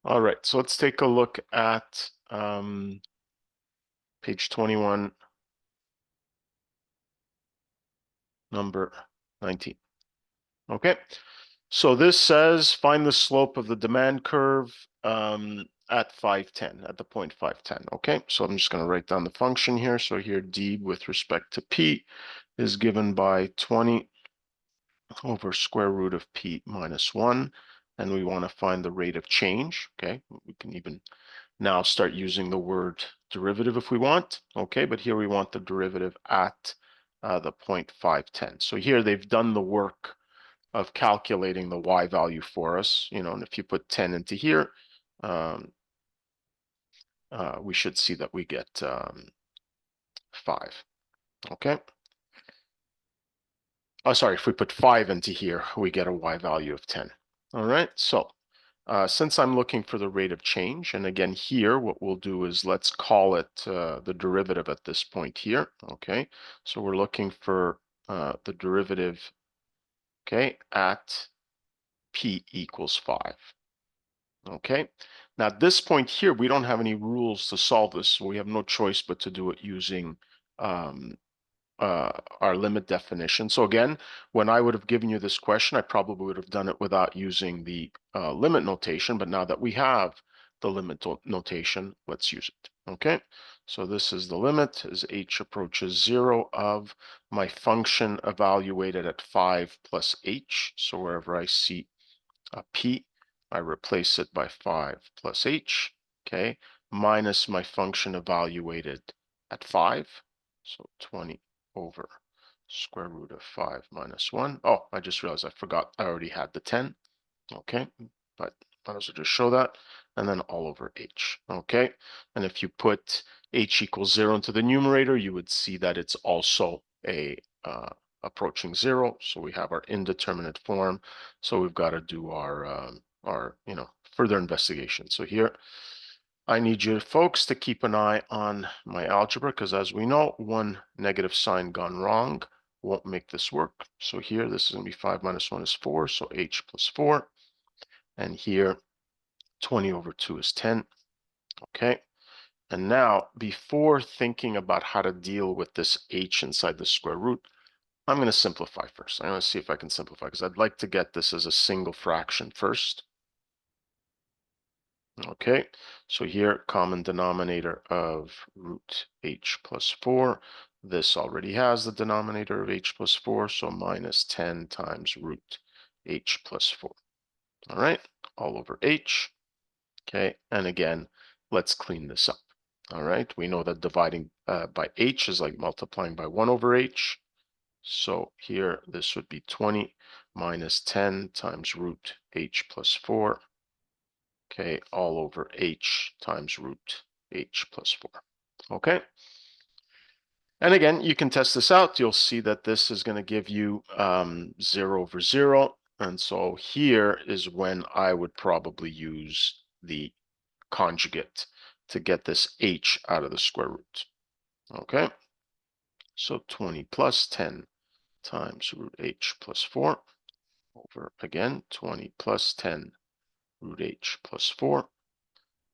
All right, so let's take a look at page 21, number 19. Okay, so this says find the slope of the demand curve at 510, at the point 510. Okay, so I'm just going to write down the function here. So here d with respect to p is given by 20 over square root of p minus 1. And we want to find the rate of change. Okay, we can even now start using the word derivative if we want. Okay, but here we want the derivative at the point 510. So here they've done the work of calculating the y value for us, and if you put 10 into here, we should see that we get 5. Okay. Oh, sorry, if we put 5 into here, we get a y value of 10. All right, so since I'm looking for the rate of change, and again here, what we'll do is let's call it the derivative at this point here. Okay, so we're looking for the derivative, okay, at p equals 5. Okay, now at this point here, we don't have any rules to solve this, so we have no choice but to do it using um, our limit definition. So again, when I would have given you this question, I probably would have done it without using the limit notation, but now that we have the limit notation, let's use it. Okay, so this is the limit as h approaches 0 of my function evaluated at 5 plus h. So wherever I see a p, I replace it by 5 plus h, okay, minus my function evaluated at 5, so 20 over square root of 5 minus 1. Oh, I just realized I forgot I already had the 10, okay, but might as well just show that, and then all over h, okay, and if you put h equals 0 into the numerator, you would see that it's also a approaching 0, so we have our indeterminate form, so we've got to do our further investigation. So here I need you folks to keep an eye on my algebra, because as we know, one negative sign gone wrong won't make this work. So here this is going to be 5 minus 1 is 4, so h plus 4, and here 20 over 2 is 10. Okay, and now before thinking about how to deal with this h inside the square root, I'm going to simplify first. I'm going to see if I can simplify, because I'd like to get this as a single fraction first. Okay, so here, common denominator of root h plus 4. This already has the denominator of h plus 4, so minus 10 times root h plus 4. All right, all over h. Okay, and again, let's clean this up. All right, we know that dividing by h is like multiplying by 1 over h. So here, this would be 20 minus 10 times root h plus 4, okay, all over h times root h plus 4, okay? And again, you can test this out. You'll see that this is going to give you 0 over 0. And so here is when I would probably use the conjugate to get this h out of the square root, okay? So 20 plus 10 times root h plus 4 over, again, 20 plus 10 root h plus 4.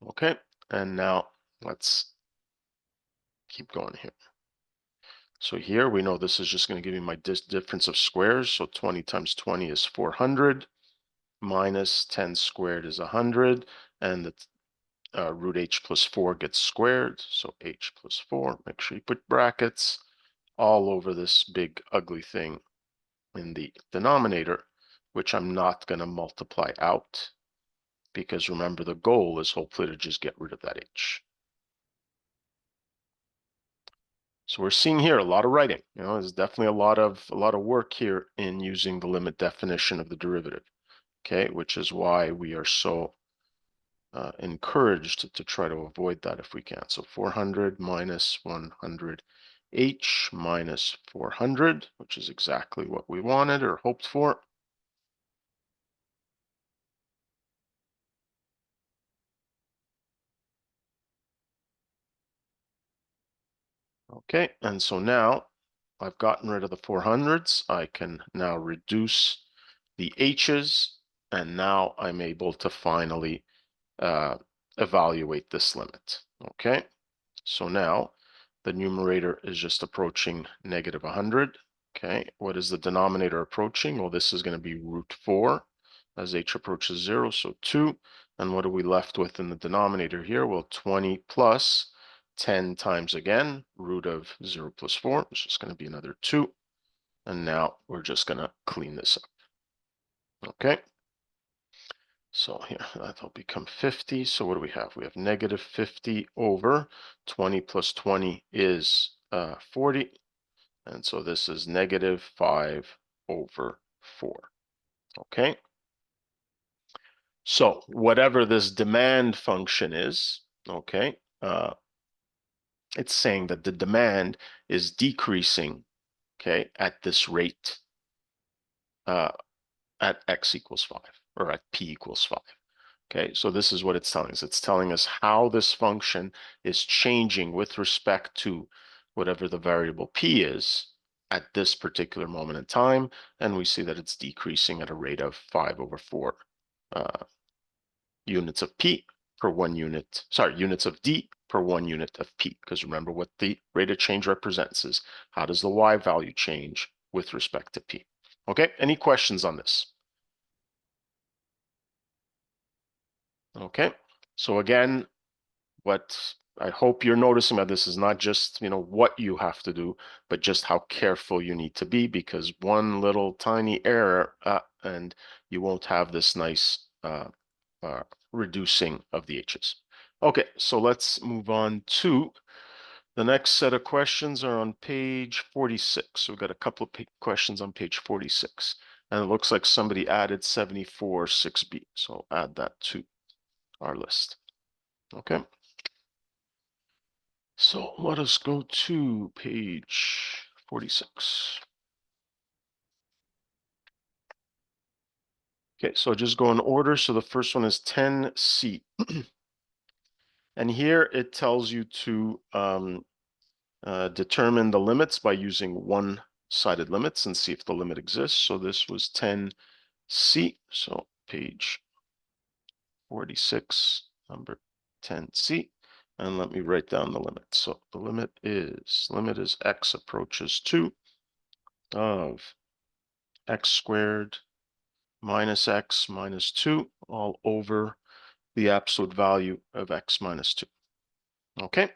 Okay, and now let's keep going here. So here we know this is just going to give me my difference of squares. So 20 times 20 is 400, minus 10 squared is 100, and the root h plus 4 gets squared. So h plus 4, make sure you put brackets all over this big ugly thing in the denominator, which I'm not going to multiply out, because remember, the goal is hopefully to just get rid of that h. So we're seeing here a lot of writing. There's definitely a lot of work here in using the limit definition of the derivative. Okay, which is why we are so encouraged to try to avoid that if we can. So 400 minus 100 h minus 400, which is exactly what we wanted or hoped for. Okay, and so now I've gotten rid of the 400s. I can now reduce the h's, and now I'm able to finally uh, evaluate this limit. Okay, so now the numerator is just approaching negative 100. Okay, what is the denominator approaching? Well, this is going to be root 4 as h approaches 0, so 2. And what are we left with in the denominator here? Well, 20 plus 10 times again, root of 0 plus 4, which is just going to be another 2. And now we're just going to clean this up. Okay, so here, that'll become 50. So what do we have? We have negative 50 over 20 plus 20 is 40. And so this is negative 5 over 4. Okay. So whatever this demand function is, okay, it's saying that the demand is decreasing, okay, at this rate at x equals 5 or at p equals 5. Okay, so this is what it's telling us. It's telling us how this function is changing with respect to whatever the variable p is at this particular moment in time, and we see that it's decreasing at a rate of 5 over 4 units of p per 1 unit, sorry, units of d per 1 unit of p, because remember what the rate of change represents is how does the y value change with respect to p. Okay, any questions on this? Okay, so again, what I hope you're noticing that this is not just, what you have to do, but just how careful you need to be, because one little tiny error and you won't have this nice reducing of the h's. Okay, so let's move on to the next set of questions are on page 46. So we've got a couple of questions on page 46. And it looks like somebody added 74 6b. So I'll add that to our list. Okay. So let us go to page 46. Okay, so just go in order. So the first one is 10C. And here it tells you to determine the limits by using one-sided limits and see if the limit exists. So this was 10C. So page 46, number 10C. And let me write down the limit. So the limit is x approaches 2 of x squared minus x minus 2 all over the absolute value of x minus 2. Okay.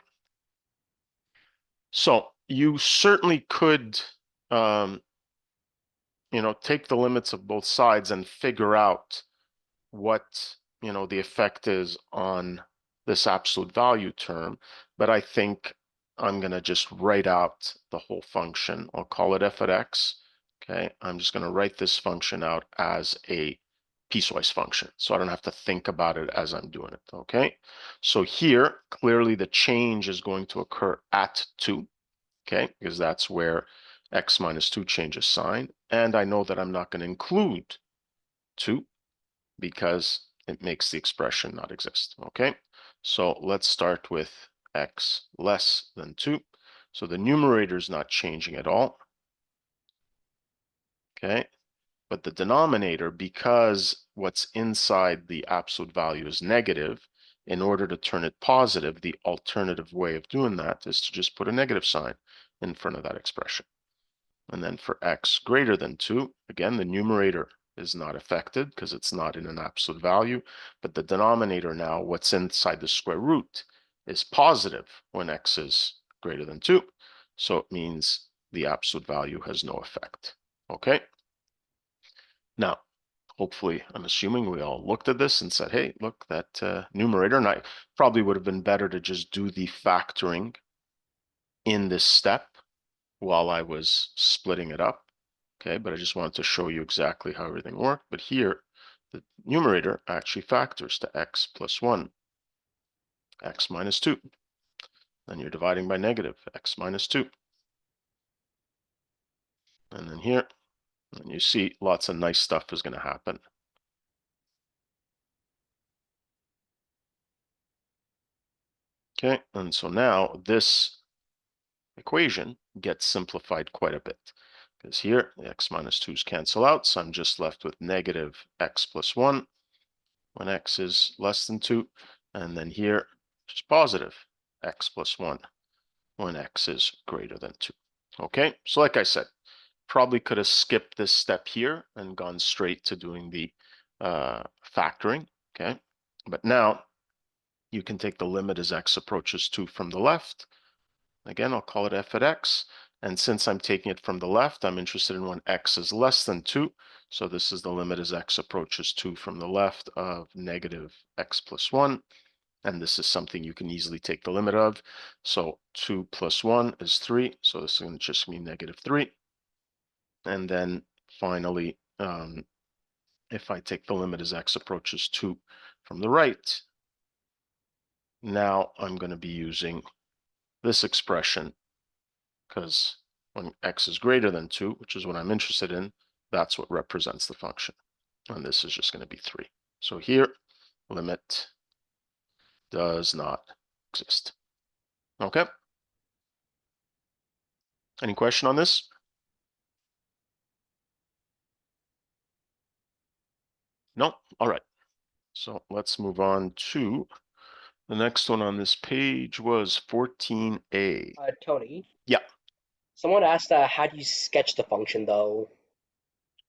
So you certainly could, take the limits of both sides and figure out what, the effect is on this absolute value term. But I think I'm going to just write out the whole function. I'll call it f at x. Okay. I'm just going to write this function out as a piecewise function, so I don't have to think about it as I'm doing it. Okay. So here, clearly the change is going to occur at 2. Okay, because that's where x minus 2 changes sign. And I know that I'm not going to include 2 because it makes the expression not exist. Okay, so let's start with x less than 2. So the numerator is not changing at all. Okay, but the denominator, because what's inside the absolute value is negative, in order to turn it positive, the alternative way of doing that is to just put a negative sign in front of that expression. And then for x greater than 2, again, the numerator is not affected because it's not in an absolute value, but the denominator now, what's inside the square root, is positive when x is greater than 2. So it means the absolute value has no effect. Okay. Now, hopefully, I'm assuming we all looked at this and said, hey, look, that numerator, and I probably would have been better to just do the factoring in this step while I was splitting it up. Okay, but I just wanted to show you exactly how everything worked. But here, the numerator actually factors to x plus 1, x minus 2. Then you're dividing by negative x minus 2. And then here, and you see lots of nice stuff is going to happen. Okay, and so now this equation gets simplified quite a bit, because here the x minus 2's cancel out, so I'm just left with negative x plus 1 when x is less than 2, and then here just positive x plus 1 when x is greater than 2. Okay, so like I said, probably could have skipped this step here and gone straight to doing the factoring, okay? But now you can take the limit as x approaches 2 from the left. Again, I'll call it f at x. And since I'm taking it from the left, I'm interested in when x is less than 2. So this is the limit as x approaches 2 from the left of negative x plus 1. And this is something you can easily take the limit of. So 2 plus 1 is 3. So this is going to just mean negative 3. And then finally, if I take the limit as x approaches 2 from the right, now I'm going to be using this expression, because when x is greater than 2, which is what I'm interested in, that's what represents the function. And this is just going to be 3. So here, limit does not exist. Okay? Any question on this? No? All right. So let's move on to the next one on this page was 14a. Tony, Yeah. someone asked, how do you sketch the function, though?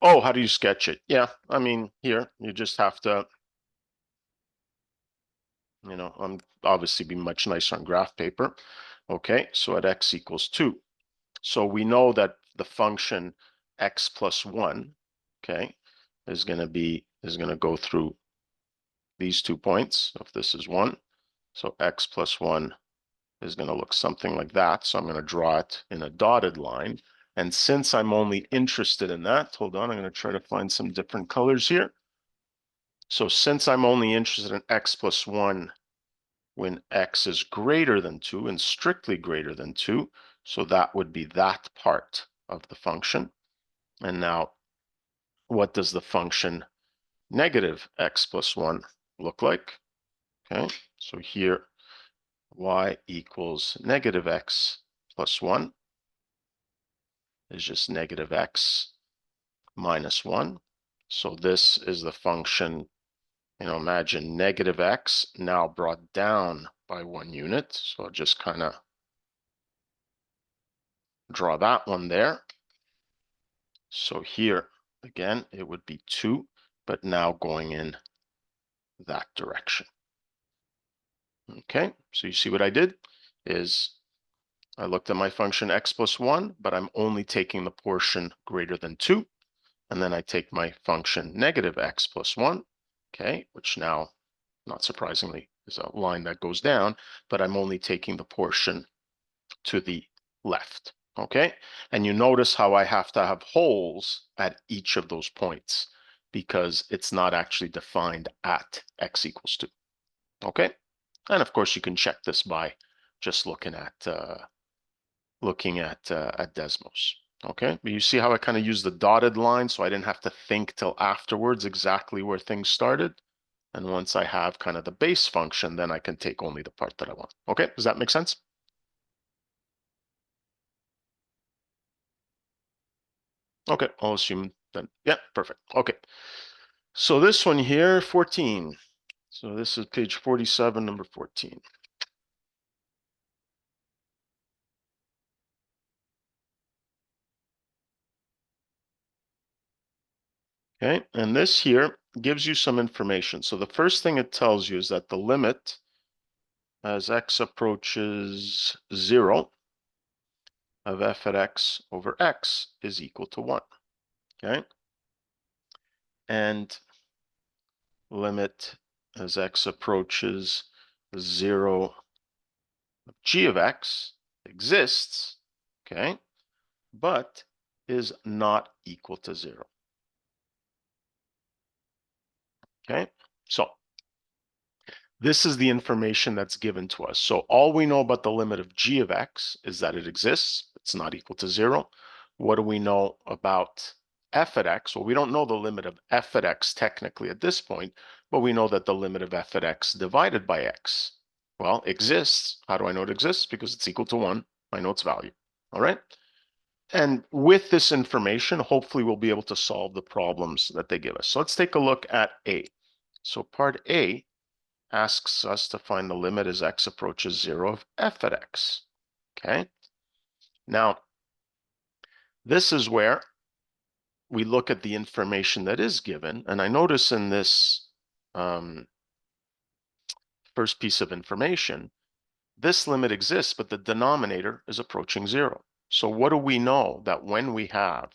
Oh, how do you sketch it? Yeah, I mean, here, you just have to, obviously be much nicer on graph paper. Okay, so at x equals 2. So we know that the function x plus 1, okay, is going to go through these 2 points. If this is 1, so x plus 1 is going to look something like that. So I'm going to draw it in a dotted line. And since I'm only interested in that, hold on, I'm going to try to find some different colors here. So since I'm only interested in x plus 1 when x is greater than 2 and strictly greater than 2, so that would be that part of the function. And now, what does the function negative x plus 1 look like? Okay, so here, y equals negative x plus 1 is just negative x minus 1. So this is the function, imagine negative x now brought down by 1 unit. So I'll just kind of draw that one there. So here, again, it would be 2, but now going in that direction. Okay, so you see what I did is I looked at my function x plus 1, but I'm only taking the portion greater than 2. And then I take my function negative x plus 1, okay, which now, not surprisingly, is a line that goes down, but I'm only taking the portion to the left, okay? And you notice how I have to have holes at each of those points because it's not actually defined at x equals 2, okay? And of course, you can check this by just looking at Desmos. Okay, but you see how I kind of used the dotted line so I didn't have to think till afterwards exactly where things started. And once I have kind of the base function, then I can take only the part that I want. Okay, does that make sense? Okay, I'll assume then. Yeah, perfect. Okay, so this one here, 14. So this is page 47, number 14. Okay, and this here gives you some information. So the first thing it tells you is that the limit as x approaches 0 of f at x over x is equal to 1. Okay, and limit as x approaches 0 of g of x exists, okay, but is not equal to 0. Okay, so this is the information that's given to us. So all we know about the limit of g of x is that it exists. It's not equal to 0. What do we know about f at x? Well, we don't know the limit of f at x technically at this point, but we know that the limit of f at x divided by x, well, exists. How do I know it exists? Because it's equal to 1. I know its value. All right. And with this information, hopefully we'll be able to solve the problems that they give us. So let's take a look at A. So part A asks us to find the limit as x approaches 0 of f at x. Okay. Now, this is where we look at the information that is given. And I notice in this first piece of information, this limit exists, but the denominator is approaching 0. So what do we know? That when we have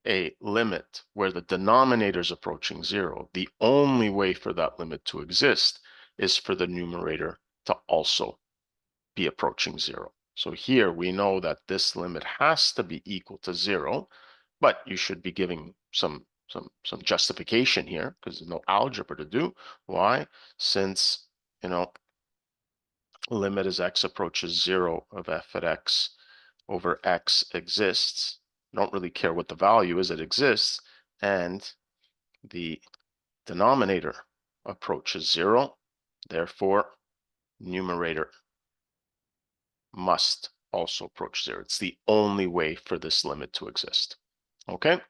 a limit where the denominator is approaching 0, the only way for that limit to exist is for the numerator to also be approaching 0. So here we know that this limit has to be equal to 0, but you should be giving some justification here because there's no algebra to do. Why? Since, you know, limit as x approaches 0 of f at x over x exists. I don't really care what the value is, it exists, and the denominator approaches 0. Therefore, numerator must also approach 0. It's the only way for this limit to exist. Okay?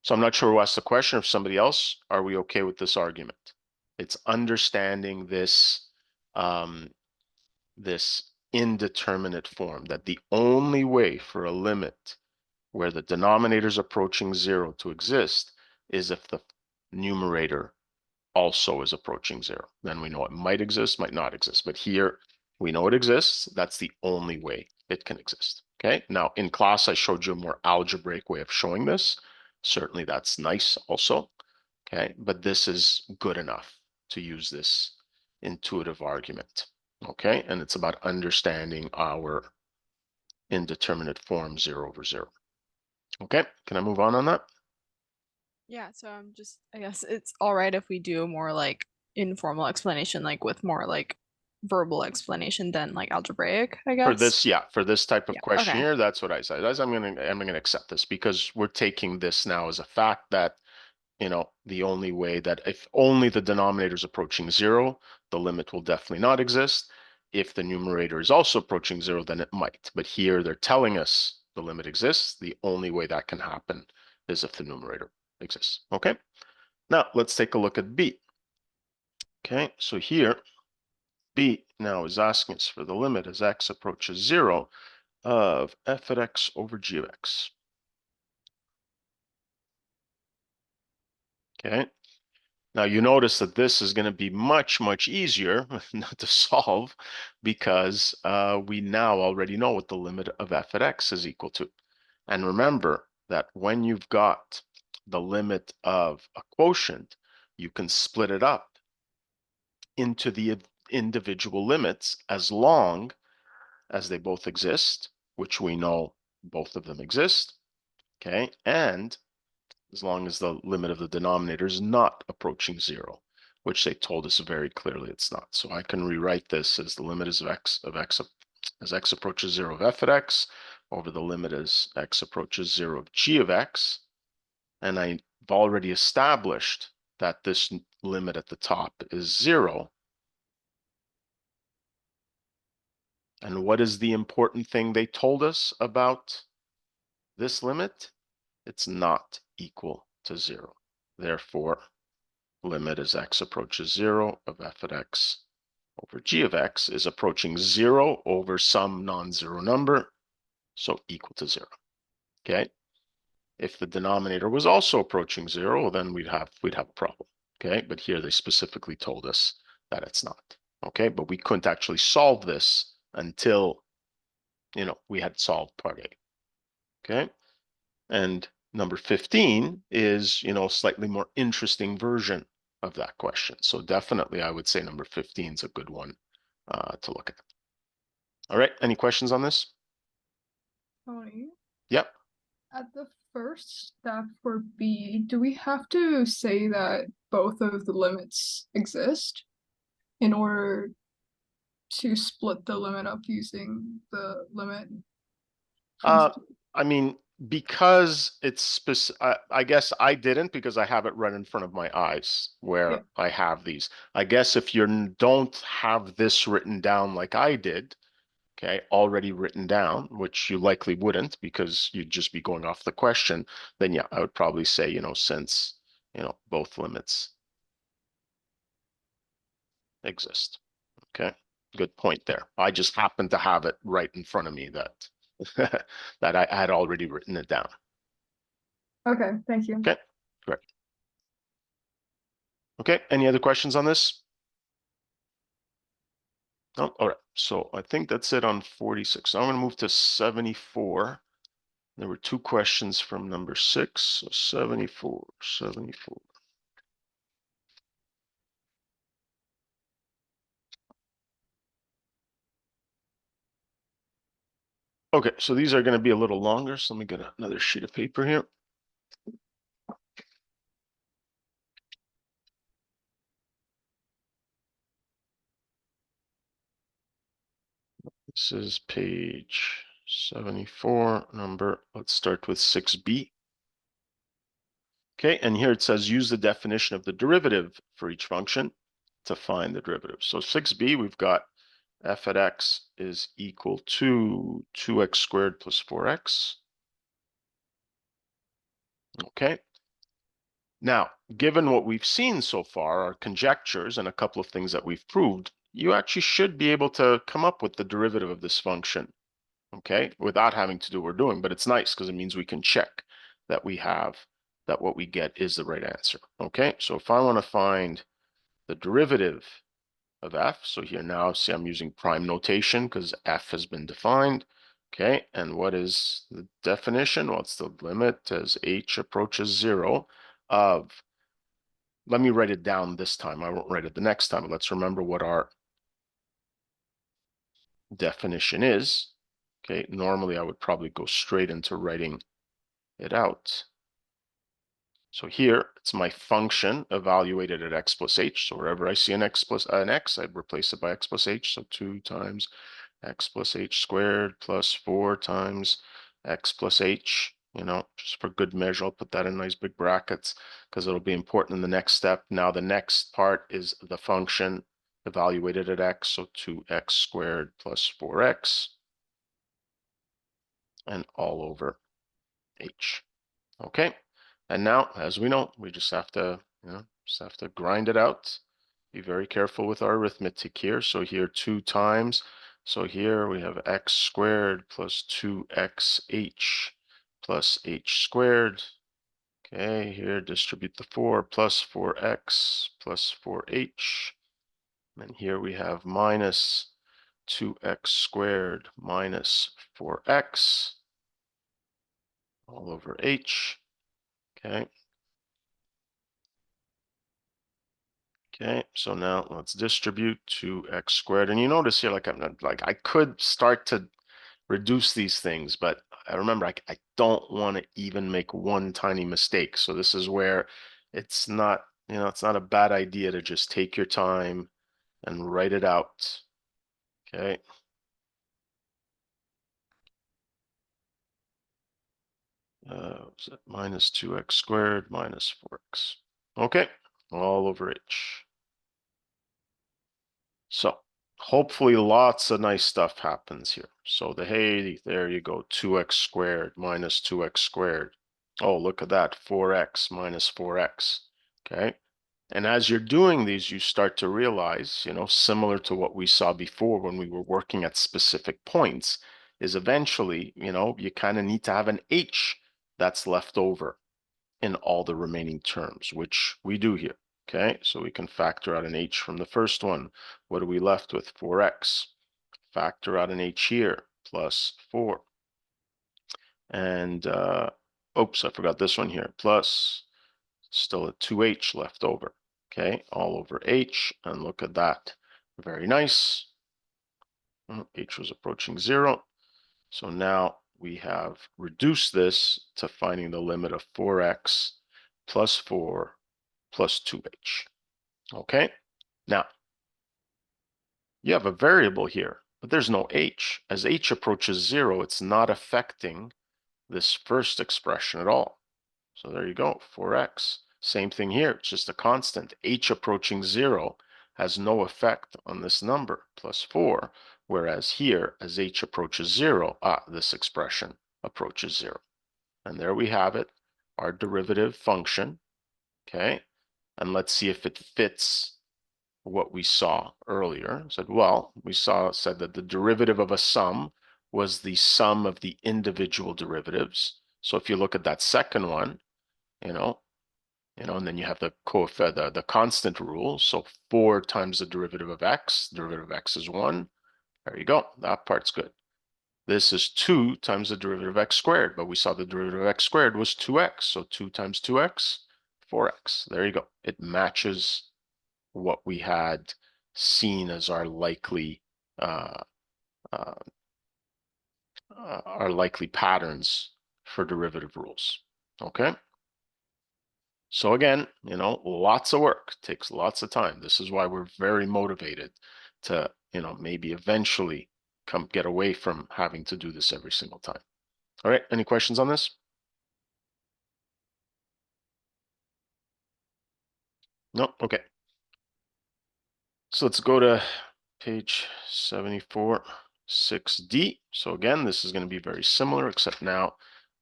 So I'm not sure who asked the question. If somebody else, are we okay with this argument? It's understanding this this indeterminate form, that the only way for a limit where the denominator is approaching 0 to exist is if the numerator also is approaching 0. Then we know it might exist, might not exist. But here we know it exists. That's the only way it can exist. Okay. Now in class, I showed you a more algebraic way of showing this. Certainly that's nice also. Okay. But this is good enough to use this intuitive argument. Okay. And it's about understanding our indeterminate form 0 over 0. Okay. Can I move on that? Yeah, so I'm just, I guess it's all right if we do more like informal explanation, like with more like verbal explanation than like algebraic, I For guess. this, yeah, for this type of Yeah, question okay. here, that's what I said. As I'm gonna accept this because we're taking this now as a fact that, you know, the only way that if only the denominator is approaching 0, the limit will definitely not exist. If the numerator is also approaching 0, then it might. But here they're telling us the limit exists. The only way that can happen is if the numerator exists. Okay. Now let's take a look at B. Okay, so here B now is asking us for the limit as x approaches 0 of f at x over g of x. Okay. Now you notice that this is going to be much easier to solve because we now already know what the limit of f at x is equal to. And remember that when you've got the limit of a quotient, you can split it up into the individual limits as long as they both exist, which we know both of them exist. Okay. And as long as the limit of the denominator is not approaching 0, which they told us very clearly it's not. So I can rewrite this as the limit of x as x approaches 0 of f at x over the limit as x approaches 0 of g of x. And I've already established that this limit at the top is 0. And what is the important thing they told us about this limit? It's not equal to 0. Therefore, limit as x approaches 0 of f at x over g of x is approaching 0 over some non-zero number, so equal to 0. Okay. If the denominator was also approaching 0, well, then we'd have a problem. Okay. But here they specifically told us that it's not. Okay. But we couldn't actually solve this until, you know, we had solved part A. Okay. And number 15 is, you know, a slightly more interesting version of that question. So definitely I would say number 15 is a good one to look at. All right, any questions on this? Tony, Yep. at the first step for B, do we have to say that both of the limits exist in order to split the limit up using the limit Uh, principle? I mean, because it's I guess I didn't because I have it right in front of my eyes Yeah. where I have these. I guess if you don't have this written down like I did, okay, already written down, which you likely wouldn't because you'd just be going off the question, then yeah, I would probably say, you know, since, you know, both limits exist. Okay, good point there. I just happen to have it right in front of me that that I had already written it down. Okay, thank you. Okay, great. Okay, any other questions on this? No, all right. So I think that's it on 46. Now I'm going to move to 74. There were two questions from number 6. So 74. Okay, so these are going to be a little longer. So let me get another sheet of paper here. This is page 74, number, let's start with 6b. Okay, and here it says use the definition of the derivative for each function to find the derivative. So 6b, we've got f at x is equal to 2x squared plus 4x. Okay. Now, given what we've seen so far, our conjectures and a couple of things that we've proved, you actually should be able to come up with the derivative of this function, okay, without having to do what we're doing. But it's nice because it means we can check that we have, that what we get is the right answer, okay? So if I want to find the derivative of f, so here now, see I'm using prime notation because f has been defined, okay? And what is the definition? Well, it's the limit as h approaches 0 of, let me write it down this time. I won't write it the next time. Let's remember what our definition is. Okay, normally I would probably go straight into writing it out. So here it's my function evaluated at x plus h. So wherever I see an x, I'd replace it by x plus h. So 2 times x plus h squared plus 4 times x plus h. You know, just for good measure, I'll put that in nice big brackets because it'll be important in the next step. Now the next part is the function evaluated at x. So 2x squared plus 4x and all over h. Okay. And now, as we know, we just have to, grind it out. Be very careful with our arithmetic here. So here 2 times. So here we have x squared plus 2xh plus h squared. Okay, here distribute the 4 plus 4x plus 4h. And here we have minus 2x squared minus 4x all over h. Okay. Okay, so now let's distribute 2x squared. And you notice here, like I'm not, like I could start to reduce these things, but I remember I don't want to even make one tiny mistake. So this is where it's not, it's not a bad idea to just take your time and write it out. Okay. Minus 2x squared minus 4x. Okay, all over h. So hopefully lots of nice stuff happens here. So hey, there you go, 2x squared minus 2x squared. Oh, look at that, 4x minus 4x. Okay. And as you're doing these, you start to realize, similar to what we saw before when we were working at specific points, is eventually, you kind of need to have an h that's left over in all the remaining terms, which we do here. Okay, so we can factor out an h from the first one. What are we left with? 4x. Factor out an h here, plus 4. And, oops, I forgot this one here, plus still a 2h left over. Okay, all over h, and look at that. Very nice. H was approaching 0. So now we have reduced this to finding the limit of 4x plus 4 plus 2h. Okay, now you have a variable here, but there's no h. As h approaches 0, it's not affecting this first expression at all. So there you go, 4x. Same thing here, it's just a constant. H approaching 0 has no effect on this number, plus 4, whereas here, as h approaches 0, this expression approaches 0. And there we have it, our derivative function, okay? And let's see if it fits what we saw earlier. Said, well, said that the derivative of a sum was the sum of the individual derivatives. So if you look at that second one, and then you have the constant rule. So 4 times the derivative of x is 1. There you go. That part's good. This is 2 times the derivative of x squared, but we saw the derivative of x squared was 2x. So 2 times 2x, 4x. There you go. It matches what we had seen as our likely patterns for derivative rules. Okay. So again, lots of work, takes lots of time. This is why we're very motivated to, maybe eventually get away from having to do this every single time. All right, any questions on this? No, okay. So let's go to page 74, 6D. So again, this is going to be very similar, except now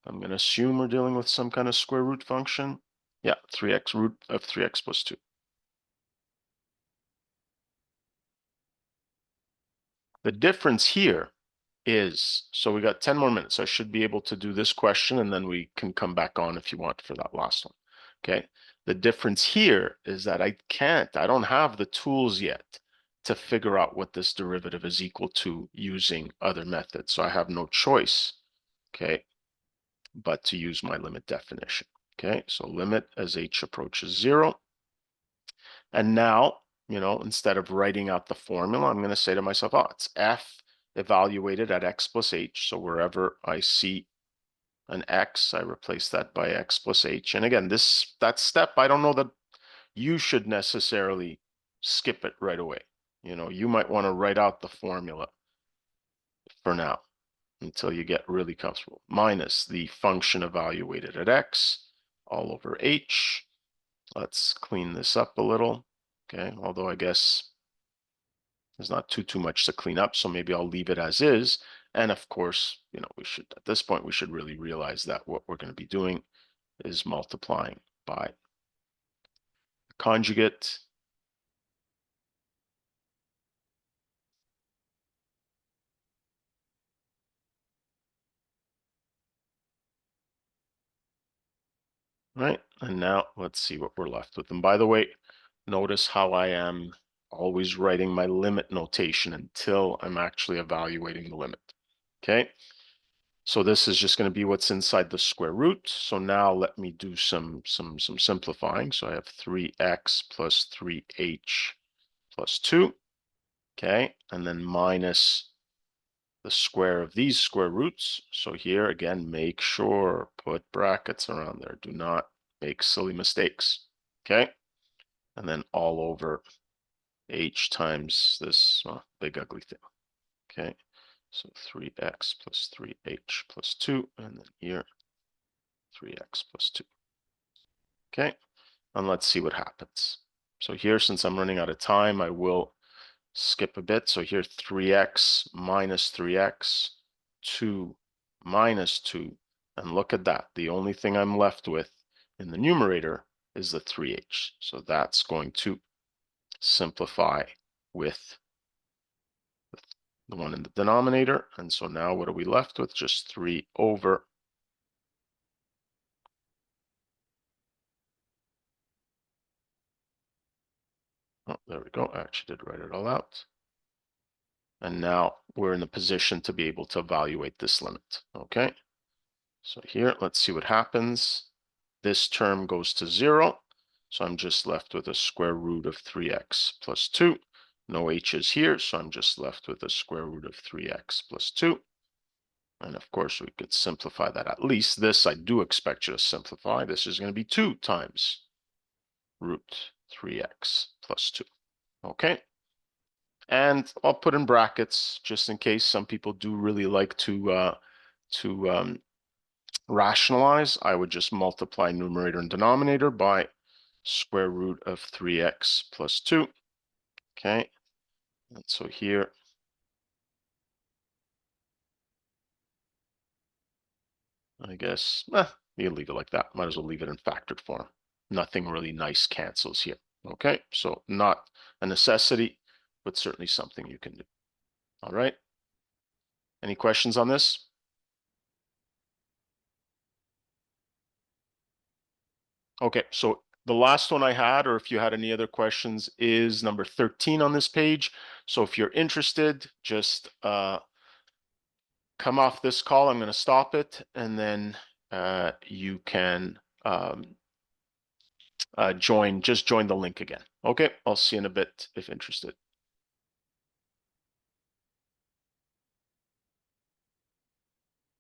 I'm going to assume we're dealing with some kind of square root function. Yeah, 3x root of 3x plus 2. The difference here is, so we got 10 more minutes. I should be able to do this question and then we can come back on if you want for that last one. Okay. The difference here is that I don't have the tools yet to figure out what this derivative is equal to using other methods. So I have no choice, okay, but to use my limit definition. Okay, so limit as h approaches 0. And now, instead of writing out the formula, I'm going to say to myself, oh, it's f evaluated at x plus h. So wherever I see an x, I replace that by x plus h. And again, that step, I don't know that you should necessarily skip it right away. You might want to write out the formula for now until you get really comfortable. Minus the function evaluated at x all over h. Let's clean this up a little. Okay, although I guess there's not too much to clean up, so maybe I'll leave it as is. And of course, we should, at this point, we should really realize that what we're going to be doing is multiplying by the conjugate. Right, and now let's see what we're left with. And by the way, notice how I am always writing my limit notation until I'm actually evaluating the limit. Okay, so this is just going to be what's inside the square root. So now let me do some simplifying. So I have 3x plus 3h plus 2. Okay, and then minus the square of these square roots. So here again, make sure put brackets around there. Do not make silly mistakes. Okay, and then all over h times this big ugly thing. Okay, so 3x plus 3h plus 2, and then here 3x plus 2. Okay, and let's see what happens. So here, since I'm running out of time, I will skip a bit. So here 3x minus 3x, 2 minus 2, and look at that. The only thing I'm left with in the numerator is the 3h. So that's going to simplify with the one in the denominator. And so now what are we left with? Just 3 over. Oh, there we go. I actually did write it all out. And now we're in the position to be able to evaluate this limit. Okay. So here, let's see what happens. This term goes to 0. So I'm just left with a square root of 3x plus 2. No h's here, so I'm just left with a square root of 3x plus 2. And of course, we could simplify that. At least this I do expect you to simplify. This is going to be 2 times root 3x plus 2. Okay. And I'll put in brackets just in case some people do really like to rationalize. I would just multiply numerator and denominator by square root of 3x plus 2. Okay. And so here, I guess, you leave it like that. Might as well leave it in factored form. Nothing really nice cancels here. Okay, so not a necessity, but certainly something you can do. All right. Any questions on this? Okay, so the last one I had, or if you had any other questions, is number 13 on this page. So if you're interested, just come off this call. I'm going to stop it, and then you can just join the link again. Okay, I'll see you in a bit if interested.